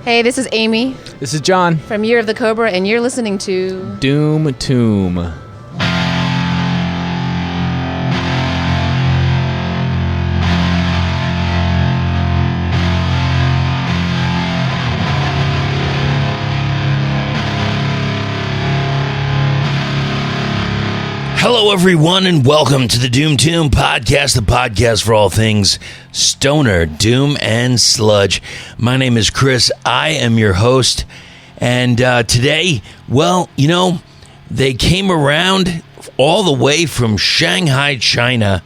Hey, this is Amy This is John. from Year of the Cobra, and you're listening to Doom Tomb. Hello, everyone, and welcome to the doomtombpodcast, the podcast for all things stoner, doom, and sludge. My name is Chris. I am your host, and today, well, you know, they came around all the way from Shanghai, China,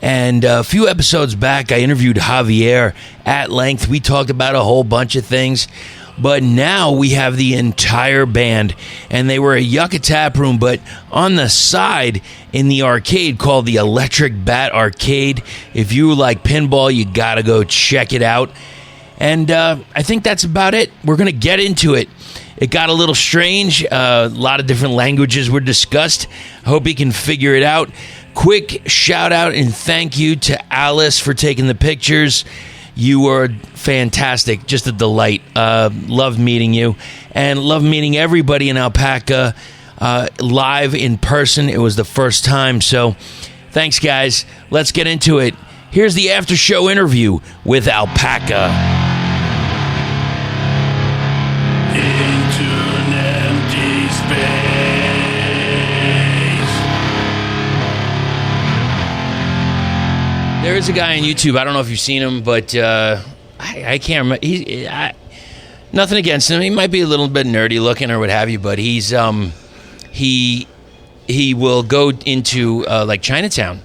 and a few episodes back, I interviewed Javier at length. We talked about a whole bunch of things. But now we have the entire band, and they were a Yucca Tap Room, but on the side in the arcade called the Electric Bat Arcade. If you like pinball, you gotta go check it out. And I think that's about it. We're gonna get into it. It got a little strange. A lot of different languages were discussed. I hope you can figure it out. Quick shout out and thank you to Alice for taking the pictures. You were fantastic, just a delight. Loved meeting you, and loved meeting everybody in Alpaca live in person. It was the first time, so thanks, guys. Let's get into it. Here's the after show interview with Alpaca. Into an empty space. There is a guy on YouTube. I don't know if you've seen him, but I can't remember. Nothing against him. He might be a little bit nerdy looking or what have you, but he's he will go into like Chinatown,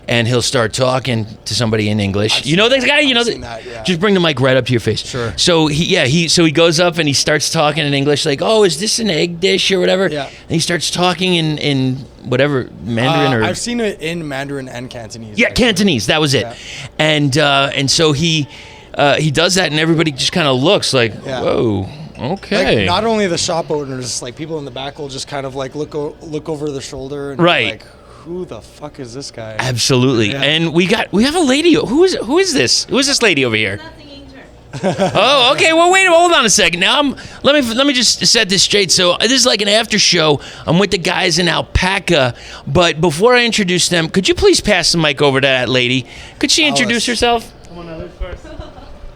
and he'll start talking to somebody in English. You know this guy? You know that, yeah. Just bring the mic right up to your face. Sure. So he goes up and he starts talking in English, like, "Oh, is this an egg dish or whatever?" Yeah. And he starts talking in whatever Mandarin or I've seen it in Mandarin and Cantonese. yeah, actually. Cantonese. That was it. Yeah. And so he does that, and everybody just kind of looks like, Yeah. whoa, okay. Like, not only the shop owners, like people in the back will just kind of like look over their shoulder and be Right. like, who the fuck is this guy? Absolutely. Yeah. And we have a lady. Who is this? Who is this lady over here? Oh, okay. Well, wait. Hold on a second. Now, let me just set this straight. So this is like an after show. I'm with the guys in Alpaca, but before I introduce them, could you please pass the mic over to that lady? Could she introduce herself? Come on, Alice first.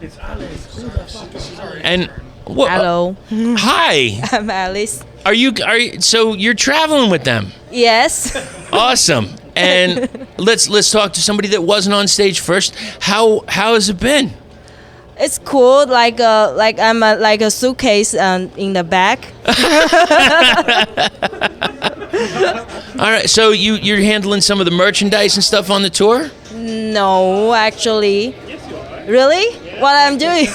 It's Alice. Who the fuck is her? And what? Hello, Hi. I'm Alice. Are you? So you're traveling with them? Yes. Awesome. And let's talk to somebody that wasn't on stage first. How has it been? It's cool. Like I'm like a suitcase in the back. All right. So you're handling some of the merchandise and stuff on the tour? No, actually. Really? What I'm doing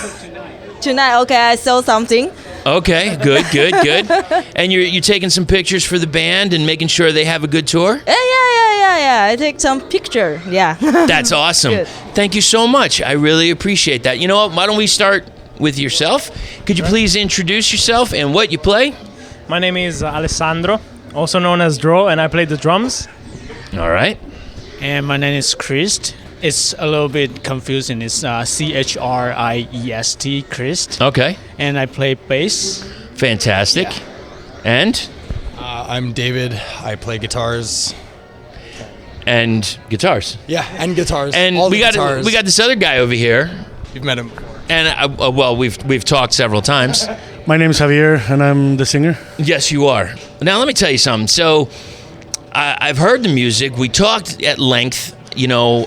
tonight? Okay, I saw something. Okay. Good. And you're taking some pictures for the band and making sure they have a good tour? Yeah. I take some picture. Yeah. That's awesome. Good. Thank you so much. I really appreciate that. You know what? Why don't we start with yourself? Could you please introduce yourself and what you play? My name is Alessandro, also known as Dro, and I play the drums. All right. And my name is Christ. It's a little bit confusing. It's Christ, Christ. Okay. And I play bass. Fantastic. Yeah. And I'm David. I play guitars. Guitars. Yeah, and guitars. And All we the got guitars. we got this other guy over here, You've met him before. and well, we've talked several times. My name is Javier, and I'm the singer. Yes, you are. Now let me tell you something. So I've heard the music. We talked at length, you know,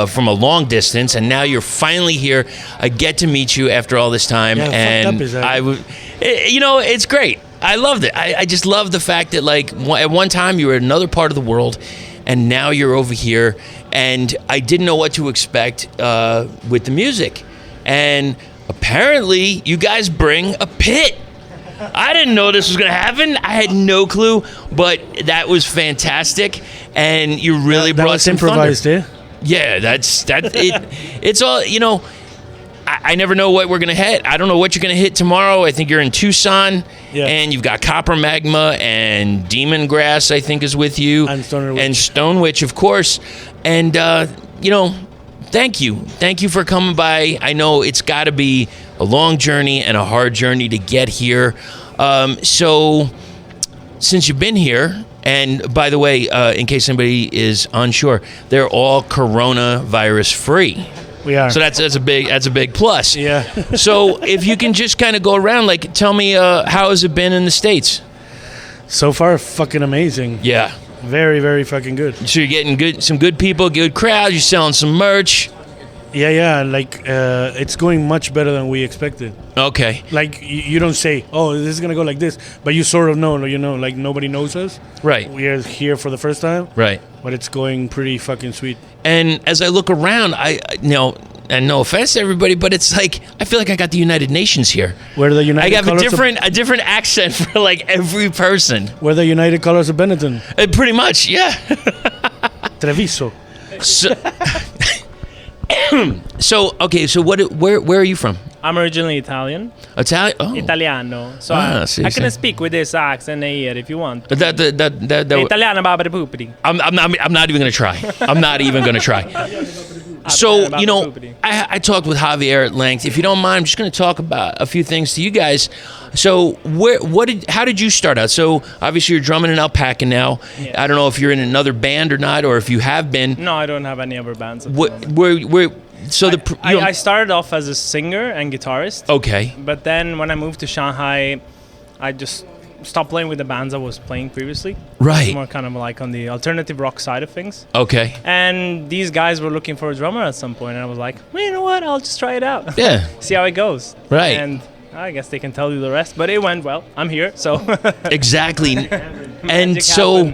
from a long distance, and now you're finally here. I get to meet you after all this time, Yeah, fucked and up is that? you know, it's great. I loved it. I just love the fact that, like, at one time you were in another part of the world, and now you're over here, and I didn't know what to expect with the music. And apparently you guys bring a pit. I didn't know this was going to happen. I had no clue, but that was fantastic, and you really That brought was some improvised, thunder. yeah? Yeah, that's it. It's all, you know, I never know what we're going to hit. I don't know what you're going to hit tomorrow. I think you're in Tucson, Yeah. and you've got Copper Magma and Demon Grass, I think, is with you. And Stoner Witch. And Stone Witch, of course. And, you know, thank you. Thank you for coming by. I know it's got to be a long journey and a hard journey to get here. So since you've been here, and by the way, in case anybody is unsure, they're all coronavirus free. We are. So that's a big plus. Yeah. So if you can just kind of go around, like, tell me how has it been in the States? So far, fucking amazing. Yeah. Very, very fucking good. So you're getting some good people, good crowd. You're selling some merch. Yeah. Like, it's going much better than we expected. Okay. Like, you don't say, oh, this is going to go like this, but you sort of know, like nobody knows us. Right. We are here for the first time. Right. But it's going pretty fucking sweet. And as I look around, and no offense to everybody, but it's like I feel like I got the United Nations here. We're the United I have Colors a different accent for like every person. We're the United Colors of Benetton. Pretty much, yeah. Treviso. So okay, so where are you from? I'm originally Italian. Italian? Oh. Italiano. So Ah, I sì, can sì. speak with this accent here if you want. That Italiano babere pupiri. I'm not even gonna try. I'm not even gonna try. So, you know, I talked with Javier at length. If you don't mind, I'm just going to talk about a few things to you guys. So, how did you start out? So, obviously, you're drumming in Alpaca now. Yeah. I don't know if you're in another band or not, or if you have been. No, I don't have any other bands. I I started off as a singer and guitarist. Okay. But then when I moved to Shanghai, I just stopped playing with the bands I was playing previously. Right. More kind of like on the alternative rock side of things. Okay. And these guys were looking for a drummer at some point, and I was like, well, you know what? I'll just try it out. Yeah. See how it goes. Right. And I guess they can tell you the rest, but it went well. I'm here, so. Exactly. And Magic so,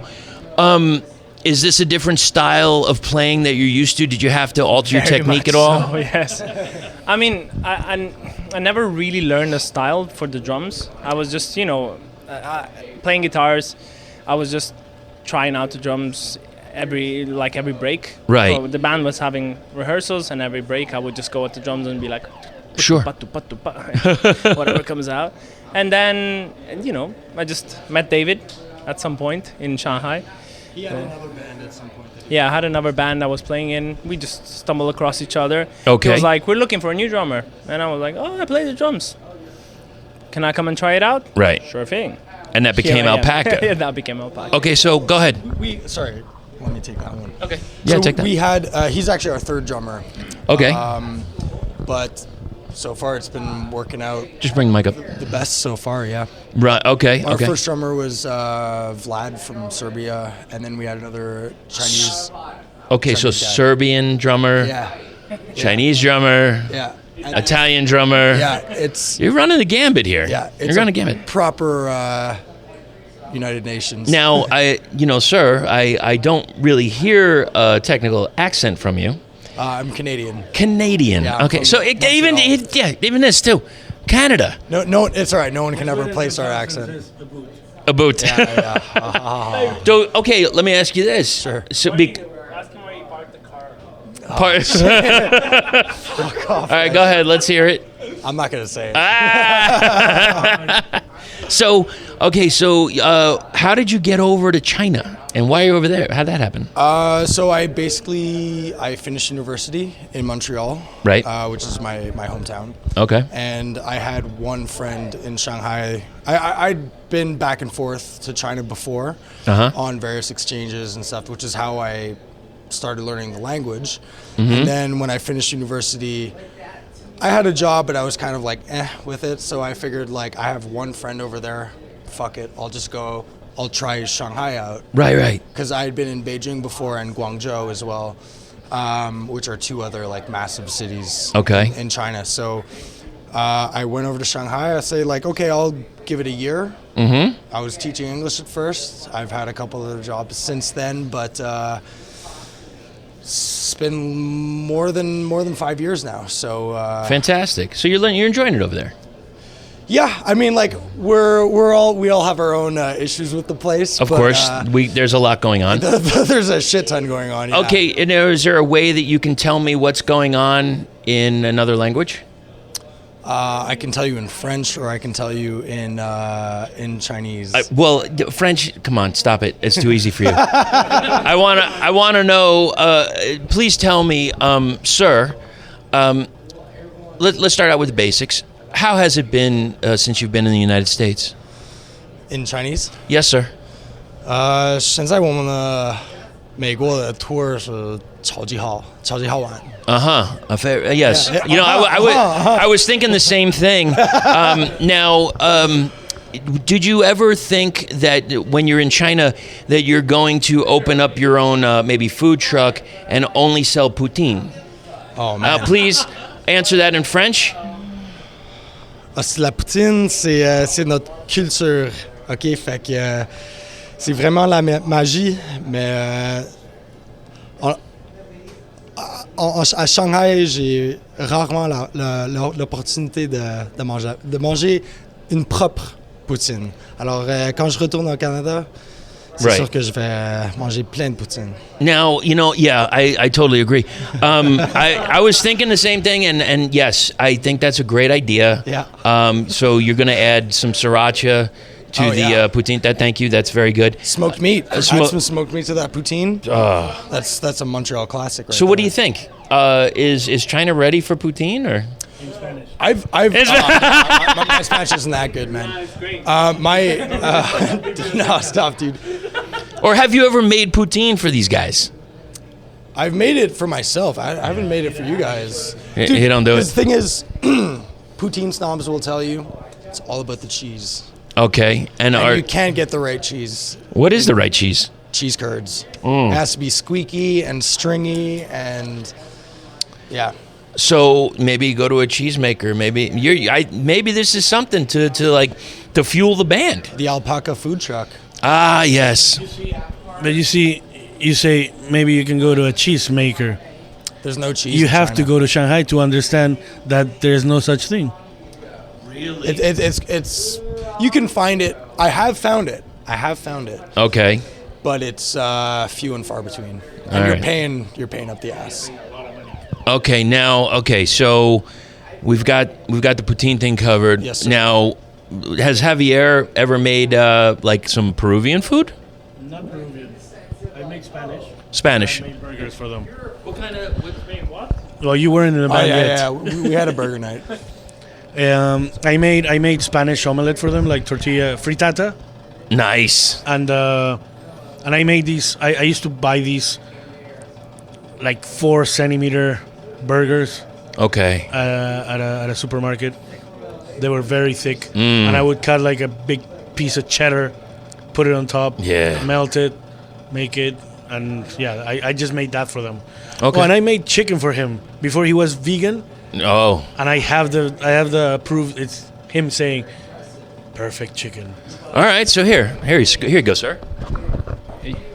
happened. is this a different style of playing that you're used to? Did you have to alter your Very technique much at all? so, yes. I mean, I never really learned a style for the drums. I was just, playing guitars. I was just trying out the drums every break. Right. So the band was having rehearsals, and every break I would just go at the drums and be like, Sure. whatever comes out. And then, I just met David at some point in Shanghai. He had another band at some point. Yeah, I had another band I was playing in. We just stumbled across each other. Okay. He was like, we're looking for a new drummer. And I was like, oh, I play the drums. Can I come and try it out? Right. Sure thing. And that became Here I am. Alpaca. Yeah, that became Alpaca. Okay, so go ahead. Sorry, let me take that one. Okay. Yeah, So take that. we had, he's actually our third drummer. Okay. But so far it's been working out Just bring the mic up. the best so far, yeah. Right. Okay. Our Okay. first drummer was Vlad from Serbia, and then we had another Chinese. Okay. So Chinese guy. Serbian drummer, Yeah, Chinese drummer, yeah. And- Italian drummer. Yeah, it's You're running the gambit here. yeah, You're it's running a the gambit. proper United Nations. Now, sir, I don't really hear a technical accent from you. I'm Canadian. Canadian. Yeah, I'm Okay. from So Montreal. even this too. Canada. No, it's all right. No one can ever replace our accent. A boot. Yeah. So, okay, let me ask you this. Sure. So, Ask him where you parked the car. All right, go ahead. Let's hear it. I'm not gonna say it. So, okay, how did you get over to China, and why are you over there? How'd that happen? So I finished university in Montreal, Right. Which is my hometown. Okay. And I had one friend in Shanghai. I'd been back and forth to China before on various exchanges and stuff, which is how I started learning the language. And then when I finished university, I had a job, but I was kind of like, with it. So I figured, like, I have one friend over there. Fuck it. I'll try Shanghai out. Right. Because I had been in Beijing before and Guangzhou as well, which are two other, like, massive cities in China. So I went over to Shanghai. I say, like, okay, I'll give it a year. I was teaching English at first. I've had a couple of jobs since then, but it's been more than 5 years now. So Fantastic. So you're enjoying it over there. yeah, I mean, like we all have our own issues with the place. Of but, course, there's a lot going on. there's a shit ton going on. Yeah. Okay, and is there a way that you can tell me what's going on in another language? I can tell you in French, or I can tell you in Chinese. French. Come on, stop it. It's too easy for you. I wanna know. Please tell me, sir. Let's start out with the basics. how has it been since you've been in the United States? In Chinese. Yes, sir. 现在我们的美国的 tour 是超级好玩。Yes. Yeah. You know, I was thinking the same thing. Now, did you ever think that when you're in China that you're going to open up your own maybe food truck and only sell poutine? Oh man. Please answer that in French. La poutine, c'est notre culture, ok? Fait que c'est vraiment la magie, mais à Shanghai, j'ai rarement l'opportunité de manger une propre poutine. Alors, quand je retourne au Canada, c'est sûr que je vais manger plein de poutine. Now, you know, yeah, I totally agree. I was thinking the same thing, and yes, I think that's a great idea. Yeah. So you're going to add some sriracha to the poutine. Thank you. That's very good. Smoked meat. Add some smoked meat to that poutine. That's a Montreal classic. Right So what do you think? Is China ready for poutine or? In Spanish. My Spanish isn't that good, man. It's great. No, stop, dude. Or have you ever made poutine for these guys? I've made it for myself. I haven't made it for you guys. Dude, you don't do it. The thing is, poutine snobs will tell you it's all about the cheese. Okay, and you can't get the right cheese. What is the right cheese? Cheese curds. It has to be squeaky and stringy and yeah. So maybe go to a cheesemaker. Maybe this is something to fuel the band. The Alpaca food truck. Ah, yes. But you say maybe you can go to a cheese maker. There's no cheese. You in have China. to go to Shanghai to understand that there is no such thing. Really? It's you can find it. I have found it. Okay. But it's few and far between. And All you're right. paying up the ass. Okay, so we've got the poutine thing covered. Yes, sir. Now, has Javier ever made like some Peruvian food? Not Peruvian. I make Spanish. Spanish. I made burgers for them. What kind of what? Well, you weren't in the band yet. Yeah. We had a burger night. I made Spanish omelette for them, like tortilla frittata, Nice. and I made these. I used to buy these like 4-centimeter burgers Okay. at a supermarket. They were very thick, and I would cut like a big piece of cheddar, put it on top, Yeah. melt it, make it, and yeah, I just made that for them. Okay. Oh, and I made chicken for him before he was vegan, Oh. and I have the proof. It's him saying, "Perfect chicken." All right. So here you go, sir.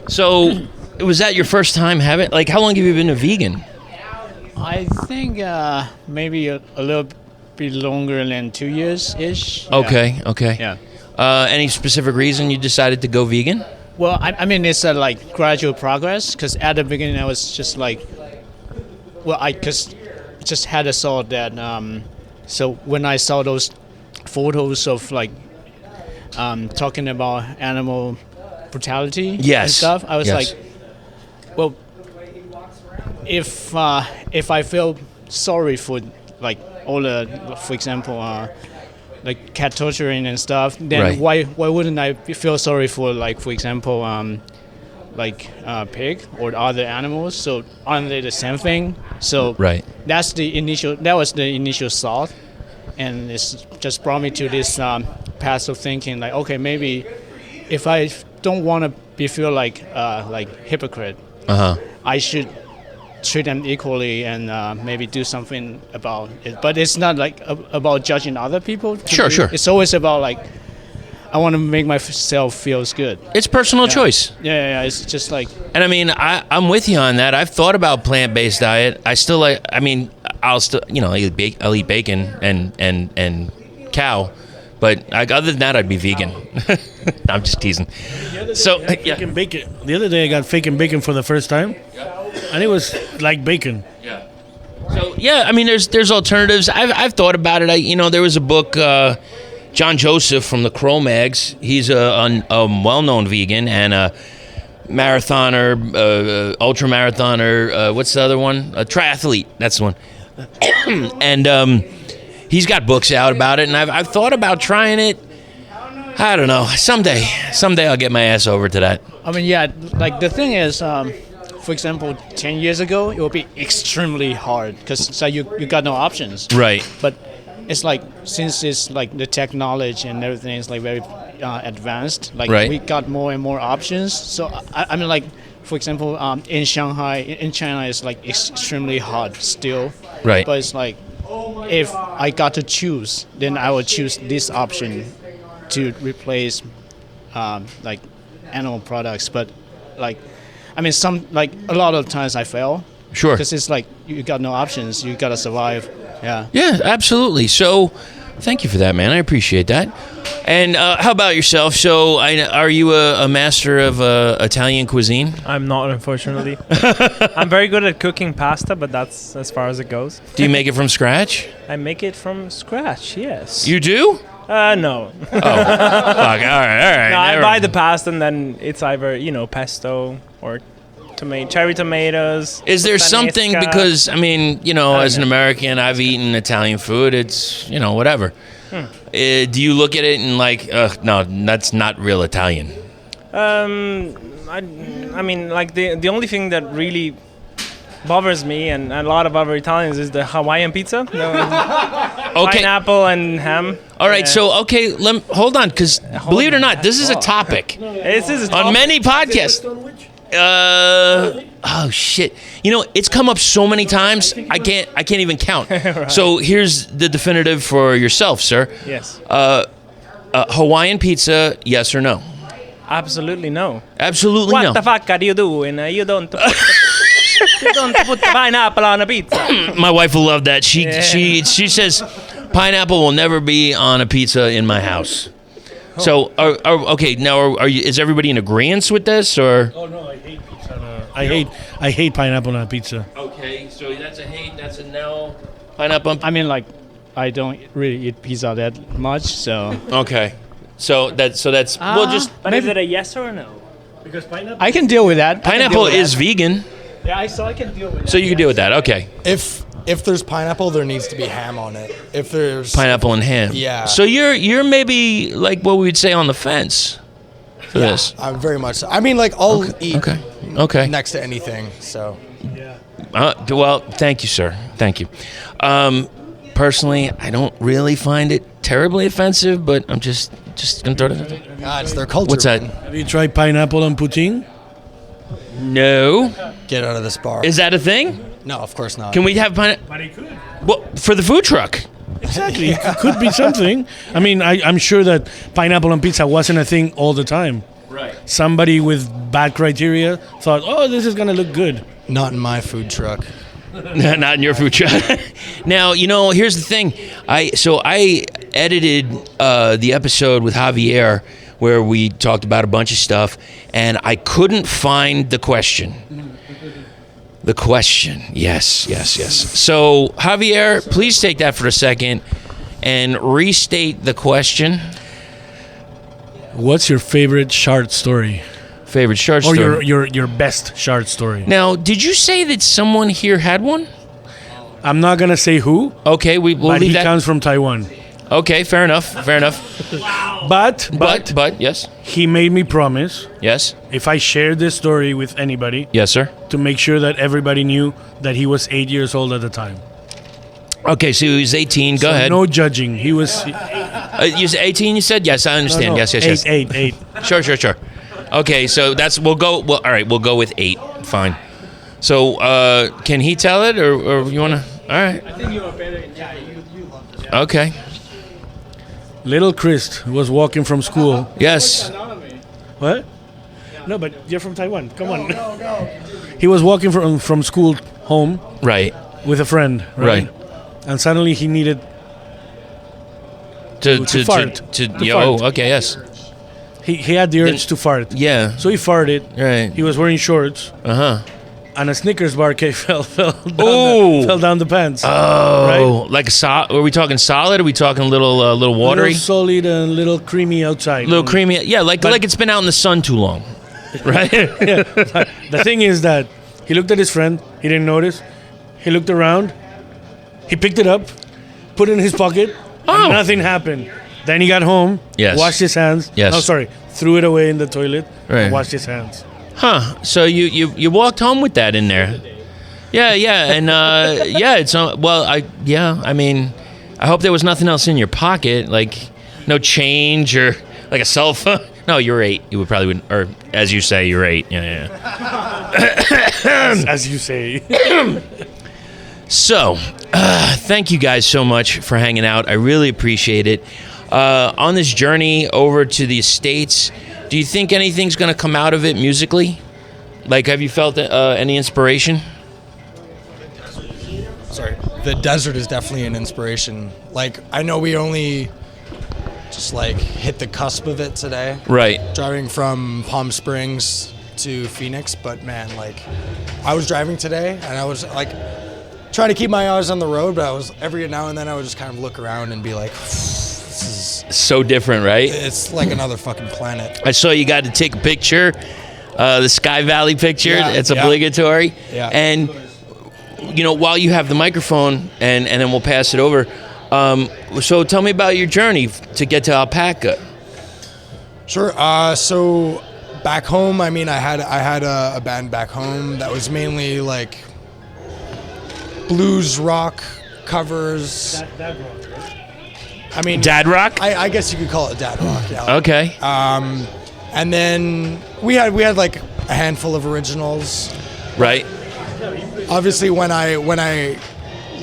So, was that your first time having? Like, how long have you been a vegan? I think maybe a little bit longer than 2 years ish. Okay. Yeah. Any specific reason you decided to go vegan? Well, I mean, it's a like gradual progress because at the beginning I was just like, well, I just had a thought that so when I saw those photos of like talking about animal brutality and stuff, I was like, well, if I feel sorry for like all the, for example, like cat torturing and stuff, then why wouldn't I feel sorry for, like, for example, like pig or other animals? So aren't they the same thing? So that was the initial thought, and it's just brought me to this path of thinking, like, okay, maybe if I don't want to feel like hypocrite, I should treat them equally and maybe do something about it. But it's not like about judging other people. Sure. It's always about like, I want to make myself feel good. It's personal choice. Yeah. It's just like. And I mean, I'm with you on that. I've thought about plant-based diet. I still like. I mean, I'll still, I'll eat bacon and cow. But other than that, I'd be vegan. I'm just teasing. Bacon. The other day I got fake bacon for the first time, and it was like bacon. Yeah. So yeah, I mean, there's alternatives. I've thought about it. There was a book, John Joseph from the Cro-Mags. He's a well-known vegan and a marathoner, ultra marathoner. What's the other one? A triathlete. That's the one. And he's got books out about it, and I've thought about trying it. I don't know. Someday I'll get my ass over to that. I mean, yeah, like the thing is, for example, 10 years ago, it would be extremely hard because you got no options. Right. But it's like, since it's like the technology and everything is like very advanced, like Right. we got more and more options. So, I mean, like, for example, in Shanghai, in China, it's like extremely hot still. Right. But it's like, if I got to choose, then I would choose this option to replace like animal products. But like, I mean, a lot of times I fail. Sure. Because it's like you got no options. You gotta survive. Yeah. Yeah, absolutely. So, thank you for that, man. I appreciate that. And how about yourself? So, are you a master of Italian cuisine? I'm not, unfortunately. I'm very good at cooking pasta, but that's as far as it goes. Do you make it from scratch? I make it from scratch, yes. You do? No. Oh, fuck. All right. No, I never- buy the pasta and then it's either, pesto or cherry tomatoes. Is there something, puttanesca. because, I mean, as an American, I've eaten Italian food. It's, whatever. Do you look at it and like, no, that's not real Italian? I mean, like the only thing that really bothers me and a lot of other Italians is the Hawaiian pizza. Okay. Pineapple and ham. All right, so, hold on, because believe it or not, this is a topic This is on many podcasts. Oh shit! It's come up so many times. I can't even count. Right. So here's the definitive for yourself, sir. Yes. Hawaiian pizza, yes or no? Absolutely no. Absolutely What no. the fuck are you doing? You don't put pineapple on a pizza. My wife will love that. She says pineapple will never be on a pizza in my house. So okay, now are you? Is everybody in agreement with this, or? Oh no, I hate pizza. I hate pineapple on a pizza. Okay, so that's a hate. That's a no. Pineapple. I mean, like, I don't really eat pizza that much, so Okay, so that's well, just But is it a yes or a no? Because pineapple. I can deal with that. pineapple is vegan, Yeah, I can deal with that. so you can deal with that. Okay, If there's pineapple, there needs to be ham on it. If there's pineapple and ham. Yeah. So you're maybe like what we would say on the fence for this. I'm very much. I mean, like I'll eat Okay. next to anything. So Well, thank you, sir. Thank you. Personally, I don't really find it terribly offensive, but I'm just gonna throw it out there. it's their culture. What's that? man. Have you tried pineapple on poutine? No. Get out of this bar. Is that a thing? No, of course not. Can we have pineapple? But it could. Well, for the food truck. Exactly. It could be something. I mean, I'm sure that pineapple on pizza wasn't a thing all the time. Right. Somebody with bad criteria thought, oh, this is going to look good. Not in my food truck. Not in your food truck. Now, here's the thing. I edited the episode with Javier where we talked about a bunch of stuff, and I couldn't find the question. The question. Yes. So, Javier, please take that for a second and restate the question. What's your favorite short story? Favorite short Or story. your best short story? Now, did you say that someone here had one? I'm not going to say who, Okay, we'll but leave he that. comes from Taiwan. Okay, fair enough. But But yes. he made me promise Yes. if I shared this story with anybody Yes, sir. to make sure that everybody knew that he was 8 years old at the time. Okay, so he was 18. Go So ahead. no judging. He was You said 18, you said? Yes, I understand. no, Yes. eight. Sure. Okay, so we'll go with 8. Fine. So, can he tell it, or you want to? All right. I think you are better. Yeah, you love this. Okay. Little Chris was walking from school. Yes. What? No, but you're from Taiwan. Come on. No. He was walking from school home Right. with a friend, right? Right. And suddenly he needed To fart. To To oh, fart. okay, yes. he had the urge to fart. Yeah. So he farted. Right. He was wearing shorts, Uh-huh. and a Snickers bar cake fell Ooh. fell down the pants. Oh, like are we talking solid? Are we talking little watery? Little solid and little creamy outside. Little creamy. Yeah, like it's been out in the sun too long. Right? The thing is that he looked at his friend. He didn't notice. He looked around. He picked it up, put it in his pocket. Oh. And nothing happened. Then he got home. Yes. Washed his hands. Yes. No, sorry. Threw it away in the toilet. Right. And washed his hands. Huh. So you walked home with that in there. Yeah, and it's I mean, I hope there was nothing else in your pocket, like no change or like a cell phone. No, you're 8. You would probably wouldn't, or as you say, you're 8. Yeah. As you say. So, thank you guys so much for hanging out. I really appreciate it. On this journey over to the States, do you think anything's going to come out of it musically? Like, have you felt any inspiration? Sorry. The desert is definitely an inspiration. Like, I know we only just like hit the cusp of it today. Right. Driving from Palm Springs to Phoenix, but man, like, I was driving today and I was like trying to keep my eyes on the road, but I was every now and then I would just kind of look around and be like, this is So different, right? it's like another fucking planet. I saw you got to take a picture, the Sky Valley picture. Yeah, It's yeah. obligatory. Yeah. And, while you have the microphone, and then we'll pass it over. So tell me about your journey to get to Alpaca. Sure. So back home, I mean, I had a band back home that was mainly like blues rock covers. I mean, Dad rock? I guess you could call it dad rock. Yeah. Okay. And then we had like a handful of originals. Right. Obviously, when I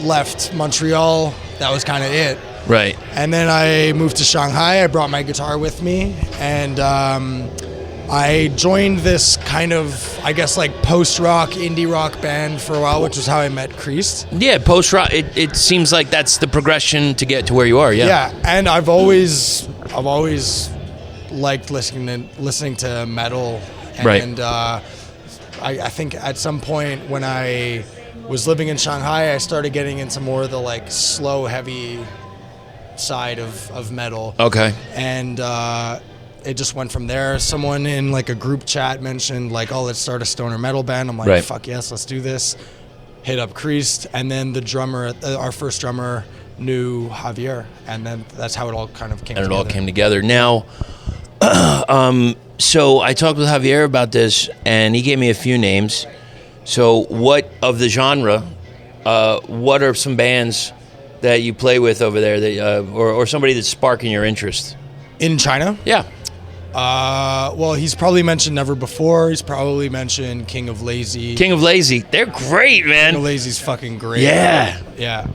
left Montreal, that was kind of it. Right. And then I moved to Shanghai. I brought my guitar with me, and I joined this kind of, I guess, like post-rock, indie rock band for a while, which was how I met Creased. Yeah, post-rock. It seems like that's the progression to get to where you are. Yeah. Yeah, and I've always liked listening to metal, and Right. I think at some point when I was living in Shanghai, I started getting into more of the like slow, heavy side of metal. Okay. And it just went from there. Someone in like a group chat mentioned like, oh, let's start a stoner metal band. I'm like, Right. fuck yes, let's do this. Hit up Creased, and then the drummer, our first drummer, knew Javier, and then that's how it all kind of came And together. it all came together. Now, so I talked with Javier about this, and he gave me a few names. So what of the genre, what are some bands that you play with over there that, or somebody that's sparking your interest? In China? Yeah. Well, he's probably mentioned Never Before. He's probably mentioned King of Lazy. King of Lazy. They're great, King of man. Lazy's fucking great. Yeah. Yeah.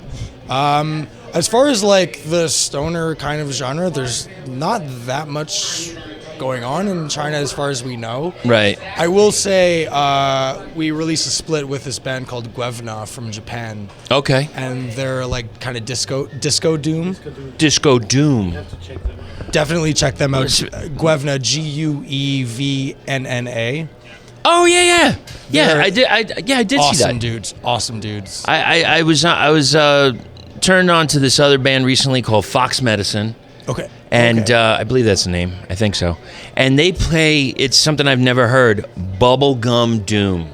As far as like the stoner kind of genre, there's not that much going on in China as far as we know. Right. I will say we released a split with this band called GUEVNNA from Japan, Okay. and they're like kind of disco doom. Disco Doom. Definitely check them out. GUEVNNA, GUEVNNA. Oh yeah. They're I did see Awesome that. dudes. Awesome dudes. I was turned on to this other band recently called Fox Medicine. Okay. And Okay. I believe that's the name. I think so. And they play, it's something I've never heard, bubblegum doom.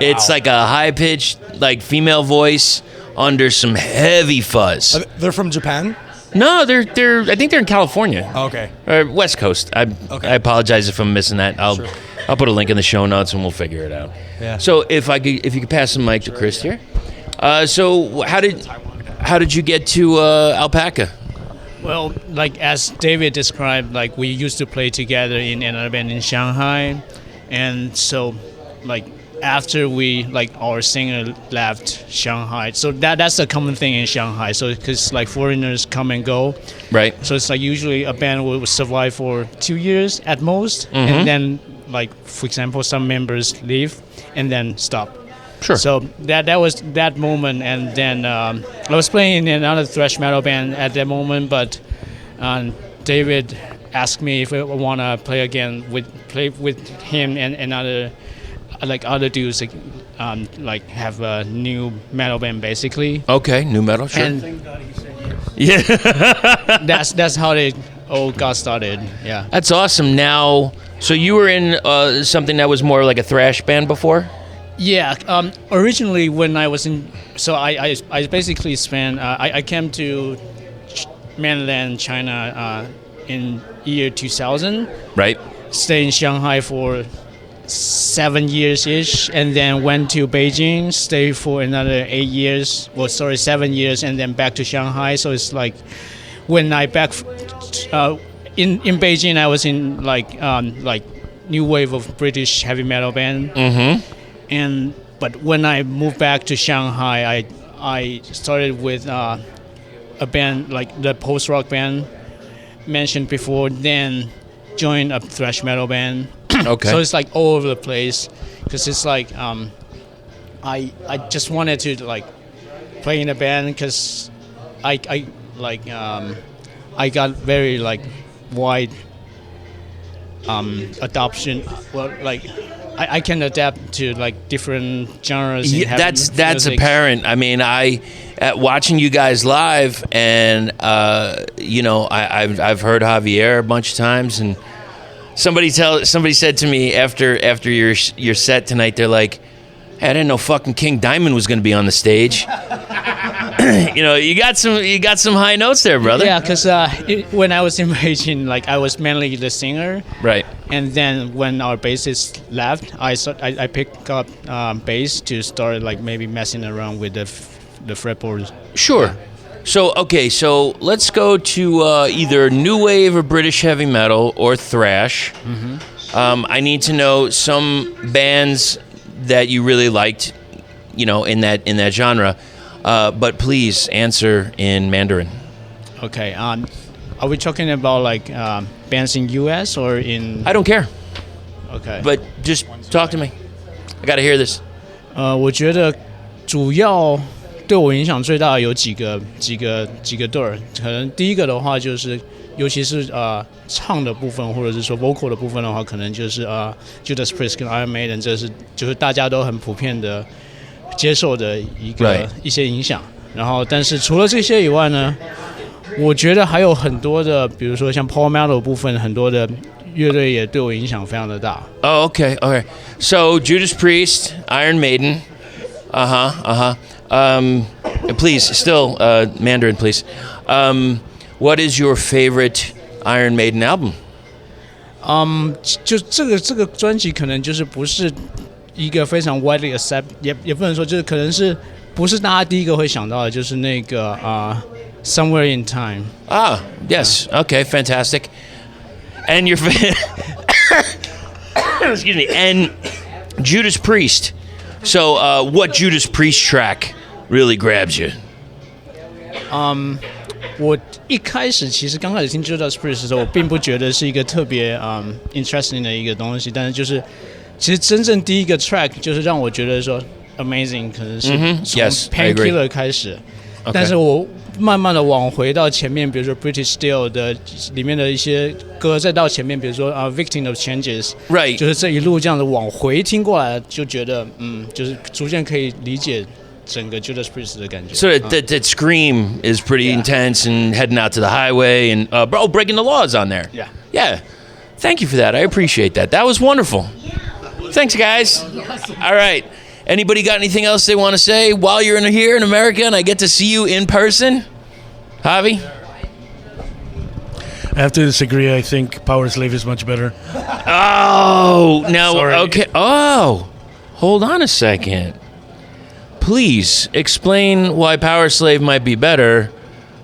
It's like a high-pitched, like female voice under some heavy fuzz. They're from Japan? No, they're I think they're in California. Okay. Or West Coast. I apologize if I'm missing that. I'll Sure. I'll put a link in the show notes and we'll figure it out. Yeah. So if you could pass the mic to Chris here. So how did you get to Alpaca? Well, like as David described, like we used to play together in another band in Shanghai, and so like after we like our singer left Shanghai, so that's a common thing in Shanghai. So because like foreigners come and go, Right. so it's like usually a band will survive for 2 years at most, and then like for example some members leave and then stop. Sure. So that was that moment, and then I was playing in another thrash metal band at that moment, but David asked me if I want to play again play with him and other dudes like have a new metal band basically. Okay, new metal, sure. And Yeah. that's how they all got started. Yeah. That's awesome. Now, so you were in something that was more like a thrash band before? Yeah. Originally, when I was in, so I basically spent. I came to mainland China in year 2000. Right. Stayed in Shanghai for 7 years ish, and then went to Beijing. Stayed for another 8 years. 7 years, and then back to Shanghai. So it's like when I back in Beijing, I was in like new wave of British heavy metal band. Mm-hmm. But when I moved back to Shanghai, I started with a band like the post rock band mentioned before. Then joined a thrash metal band. Okay. So it's like all over the place because it's like I just wanted to like play in a band because I got very like wide adoption. Well, like I can adapt to like different genres. Yeah, that's apparent. I mean, watching you guys live, and I've heard Javier a bunch of times, and somebody said to me after your set tonight, they're like, "Hey, I didn't know fucking King Diamond was going to be on the stage." You got some high notes there, brother. Yeah, because when I was in Beijing, like I was mainly the singer. Right. And then when our bassist left, I picked up bass to start like maybe messing around with the fretboards. Sure. Yeah. So let's go to either new wave or British heavy metal or thrash. Mm-hmm. I need to know some bands that you really liked, in that genre. But please answer in Mandarin. Okay. Are we talking about like bands in U.S. or in? I don't care. Okay. But just talk to me. I gotta hear this. 我觉得主要对我影响最大的有几个队儿。可能第一个的话就是，尤其是唱的部分或者是说 vocal 的部分的话，可能就是Judas Priest 跟 Iron Maiden， 这是就是大家都很普遍的接受的一些影响。然后，但是除了这些以外呢，我觉得还有很多的，比如说像 Power Metal 的部分，很多的乐队也对我影响非常的大。Oh, okay. So Judas Priest, Iron Maiden. Please, still Mandarin, please. What is your favorite Iron Maiden album? 就这个专辑可能就是不是一个非常 widely accept， 也不能说就是可能是不是大家第一个会想到的，就是那个Somewhere in Time. Ah, yes. Okay, fantastic. And your excuse me. And Judas Priest. So, what Judas Priest track really grabs you? 我一开始其实刚开始听 Judas Priest 的时候，我并不觉得是一个特别interesting 的一个东西，但是就是其实真正第一个 track 就是让我觉得说 amazing， 可能是从 Painkiller 开始， 但是我慢慢的往回到前面，比如说 British Steel 的里面的一些歌，再到前面，比如说Victim of Changes， right， 就是这一路这样子往回听过来，就觉得就是逐渐可以理解整个 Judas Priest 的感觉。 So that scream is pretty intense and heading out to the highway and breaking the laws on there. Yeah. Thank you for that. I appreciate that. That was wonderful. Thanks, guys. All right. Anybody got anything else they want to say while you're here in America and I get to see you in person? Javi? I have to disagree. I think Power Slave is much better. Oh, now, Sorry. Okay. Oh, hold on a second. Please explain why Power Slave might be better,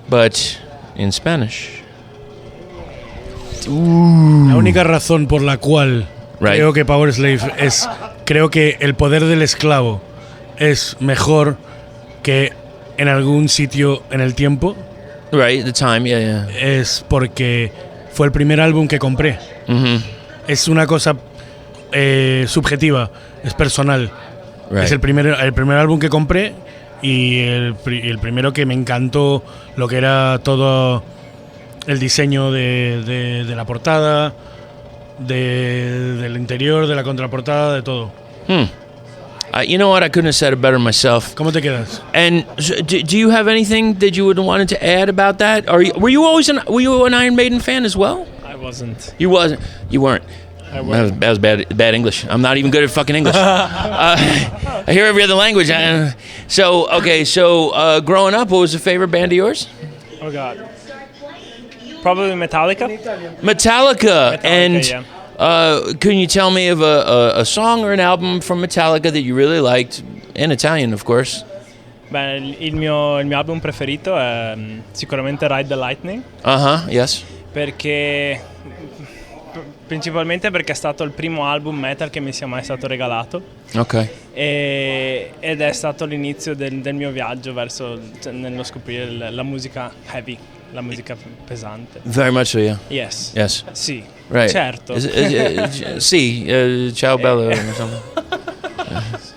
but in Spanish. La única razón por la cual creo que Power Slave creo que el poder del esclavo es mejor que en algún sitio en el tiempo. Right, the time, yeah. Es porque fue el primer álbum que compré. Mm-hmm. Es una cosa subjetiva, es personal. Right. Es el primer álbum que compré y el primero que me encantó lo que era todo el diseño de la portada, del interior, de la contraportada, de todo. You know what? I couldn't have said it better myself. ¿Cómo te quedas? And do you have anything that you would wanted to add about that? Were you an Iron Maiden fan as well? I wasn't. You weren't. That was bad English. I'm not even good at fucking English. I hear every other language. So growing up, what was the favorite band of yours? Oh God. Probably Metallica. Metallica. And yeah. Can you tell me of a song or an album from Metallica that you really liked? In Italian, of course. Beh, il mio album preferito è sicuramente Ride the Lightning. Yes. Principalmente perché è stato il primo album metal che mi sia mai stato regalato. Ok. Ed è stato l'inizio del mio viaggio nello scoprire la musica heavy, la musica pesante. Very much so, yeah. Yes. Sì. Right. Certo. Sì, ciao bello or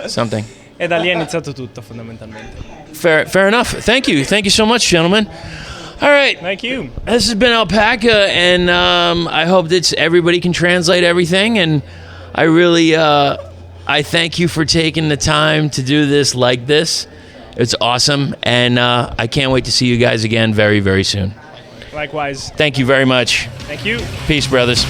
something. E da lì è iniziato tutto, fondamentalmente. Fair enough. Thank you so much, gentlemen. All right. Thank you. This has been Alpaca, and I hope that everybody can translate everything. And I really, I thank you for taking the time to do this like this. It's awesome, and I can't wait to see you guys again very, very soon. Likewise. Thank you very much. Thank you. Peace, brothers.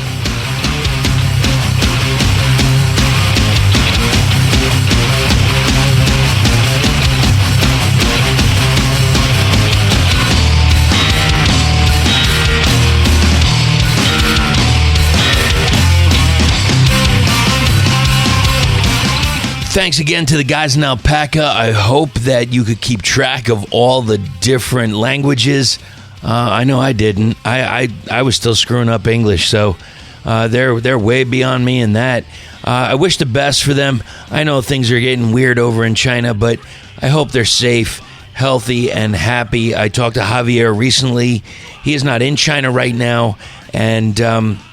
Thanks again to the guys in Alpaca. I hope that you could keep track of all the different languages. I know I didn't. I was still screwing up English, so they're way beyond me in that. I wish the best for them. I know things are getting weird over in China, but I hope they're safe, healthy, and happy. I talked to Javier recently. He is not in China right now, and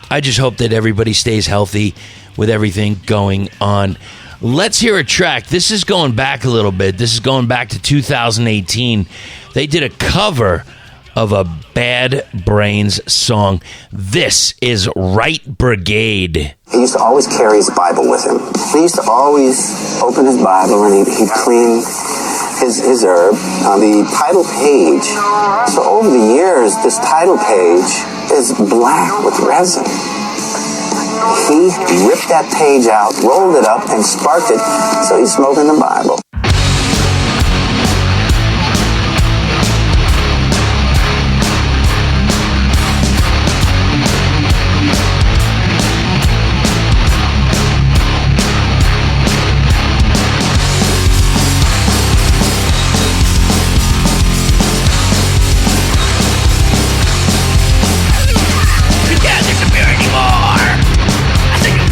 I just hope that everybody stays healthy with everything going on. Let's hear a track. This is going back a little bit. This is going back to 2018. They did a cover of a Bad Brains song. This is Right Brigade. He used to always carry his Bible with him. He used to always open his Bible and he'd clean his herb on the title page. So over the years, this title page is black with resin. He ripped that page out, rolled it up, and sparked it, so he's smoking the Bible.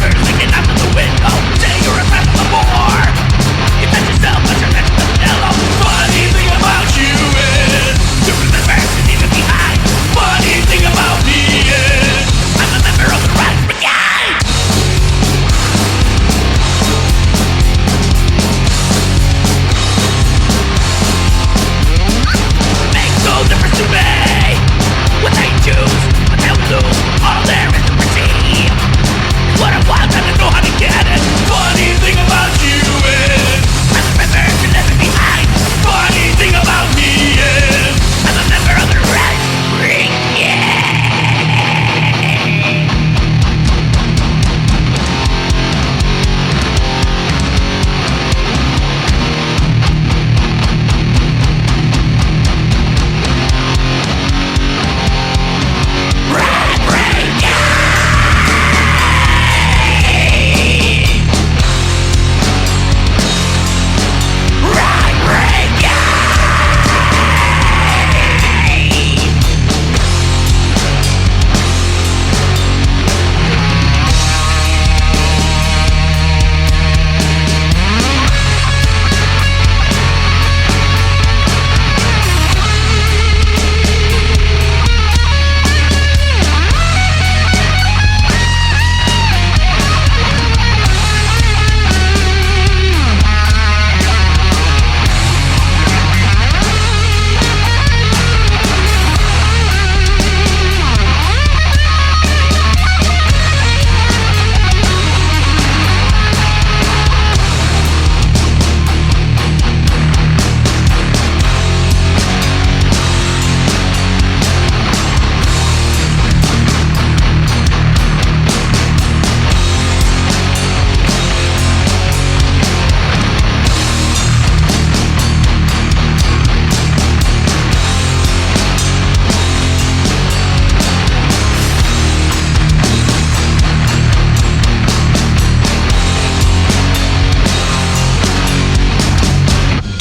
Looking out of the window, say you're a threat to the war. You touch yourself.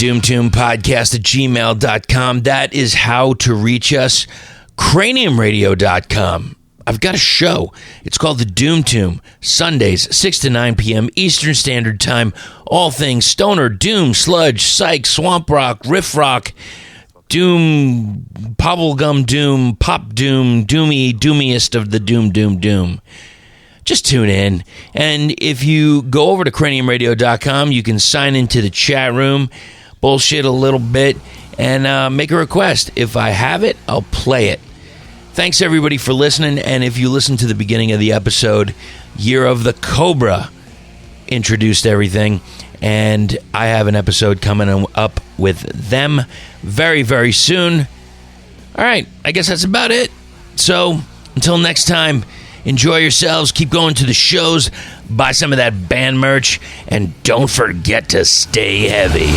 doomtombpodcast@gmail.com. That is how to reach us. Craniumradio.com. I've got a show. It's called The Doom Tomb. Sundays, 6 to 9 p.m. Eastern Standard Time. All things stoner, doom, sludge, psych, swamp rock, riff rock, doom, bubblegum doom, pop doom, doomiest of the doom. Just tune in. And if you go over to craniumradio.com, you can sign into the chat room, bullshit a little bit, and make a request. If I have it, I'll play it. Thanks, everybody, for listening. And if you listen to the beginning of the episode, Year of the Cobra introduced everything. And I have an episode coming up with them very, very soon. All right, I guess that's about it. So, until next time, enjoy yourselves. Keep going to the shows. Buy some of that band merch. And don't forget to stay heavy.